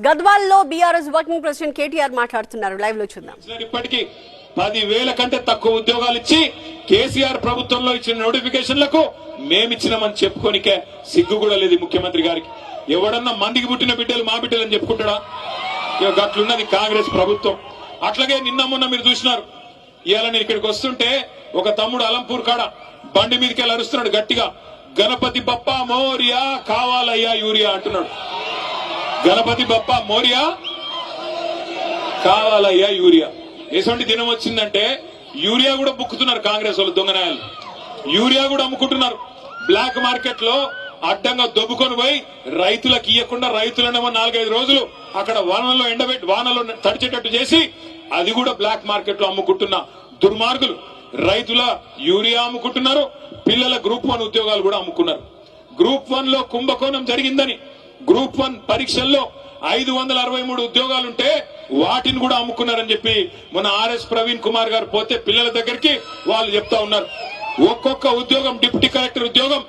గద్వాల్లో BRS working president KTR మాట్లాడుతున్నారు. Live లో చూద్దాం. ఇప్పటికీ 10,000 కంటే తక్కువ ఉద్యోగాలు ఇచ్చి కేసీఆర్ ప్రభుత్వంలో ఇచ్చిన నోటిఫికేషన్లకు మేమిచ్చినామని చెప్పుకోనికే సిగ్గు కూడా లేదు ముఖ్యమంత్రి గారికి. ఎవడన్నా మందికి పుట్టిన బిడ్డలు మా బిడ్డలు అని చెప్పుకుంటాడా? అట్లున్నది కాంగ్రెస్ ప్రభుత్వం. అట్లాగే నిన్న మొన్న మీరు చూసినారు. ఇవాళ నేను ఇక్కడికి వస్తుంటే ఒక తమ్ముడు అలంపూర్ కాడ బండి మీదకి వెళ్ళి అరుస్తున్నాడు గట్టిగా, గణపతి బప్పా మోరియా కావాలయ్యా యూరియా అంటున్నాడు. గణపతి బప్పా మోరియా కావాలయ్యా యూరియా. ఎటువంటి దినం వచ్చిందంటే యూరియా కూడా బుక్కుతున్నారు కాంగ్రెస్ వాళ్ళు, దొంగనాయాలు. యూరియా కూడా అమ్ముకుంటున్నారు బ్లాక్ మార్కెట్ లో. అడ్డంగా దొబ్బుకొని పోయి రైతులకు ఇవ్వకుండా రైతులనేమో 4-5 రోజులు అక్కడ వానలో ఎండబెట్టి వానలో తడిచేటట్టు చేసి అది కూడా బ్లాక్ మార్కెట్ లో అమ్ముకుంటున్న దుర్మార్గులు. రైతుల యూరియా అమ్ముకుంటున్నారు, పిల్లల గ్రూప్ 1 ఉద్యోగాలు కూడా అమ్ముకున్నారు. గ్రూప్ 1 లో కుంభకోణం జరిగిందని గ్రూప్ 1 పరీక్షల్లో 563 ఉద్యోగాలుంటే వాటిని కూడా అమ్ముకున్నారని చెప్పి మన ఆర్ఎస్ ప్రవీణ్ కుమార్ గారు పోతే పిల్లల దగ్గరికి వాళ్ళు చెప్తా ఉన్నారు. ఒక్కొక్క ఉద్యోగం డిప్యూటీ కలెక్టర్ ఉద్యోగం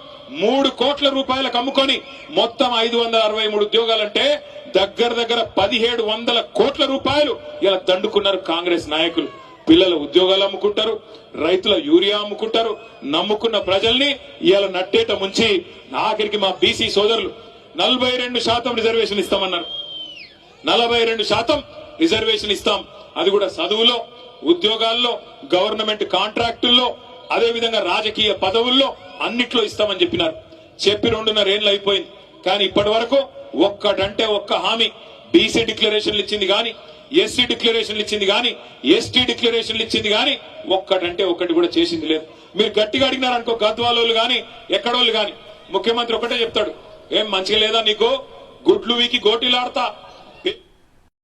3 కోట్ల రూపాయలకు అమ్ముకొని మొత్తం 563 ఉద్యోగాలంటే దగ్గర 1700 కోట్ల రూపాయలు ఇలా దండుకున్నారు కాంగ్రెస్ నాయకులు. పిల్లల ఉద్యోగాలు అమ్ముకుంటారు, రైతుల యూరియా అమ్ముకుంటారు, నమ్ముకున్న ప్రజల్ని ఇలా నట్టేట ముంచి ఆఖరికి మా బీసీ సోదరులు 42% రిజర్వేషన్ ఇస్తామన్నారు. 42% రిజర్వేషన్ ఇస్తాం, అది కూడా చదువులో, ఉద్యోగాల్లో, గవర్నమెంట్ కాంట్రాక్టుల్లో, అదేవిధంగా రాజకీయ పదవుల్లో అన్నిట్లో ఇస్తామని చెప్పినారు. చెప్పి 2.5 ఏళ్లు అయిపోయింది. కానీ ఇప్పటి వరకు ఒక్కటంటే ఒక్క హామీ బీసీ డిక్లరేషన్లు ఇచ్చింది గాని, ఎస్సీ డిక్లరేషన్లు ఇచ్చింది గాని, ఎస్టీ డిక్లరేషన్లు ఇచ్చింది గాని ఒక్కటంటే ఒక్కటి కూడా చేసింది లేదు. మీరు గట్టిగా అడిగినారనుకో గద్వాలోళ్ళు గాని ఎక్కడోళ్ళు గాని ముఖ్యమంత్రి ఒకటే చెప్తాడు, ఏం మంచిగా లేదా నీకు, గుడ్లు వీకి గోటీలాడతా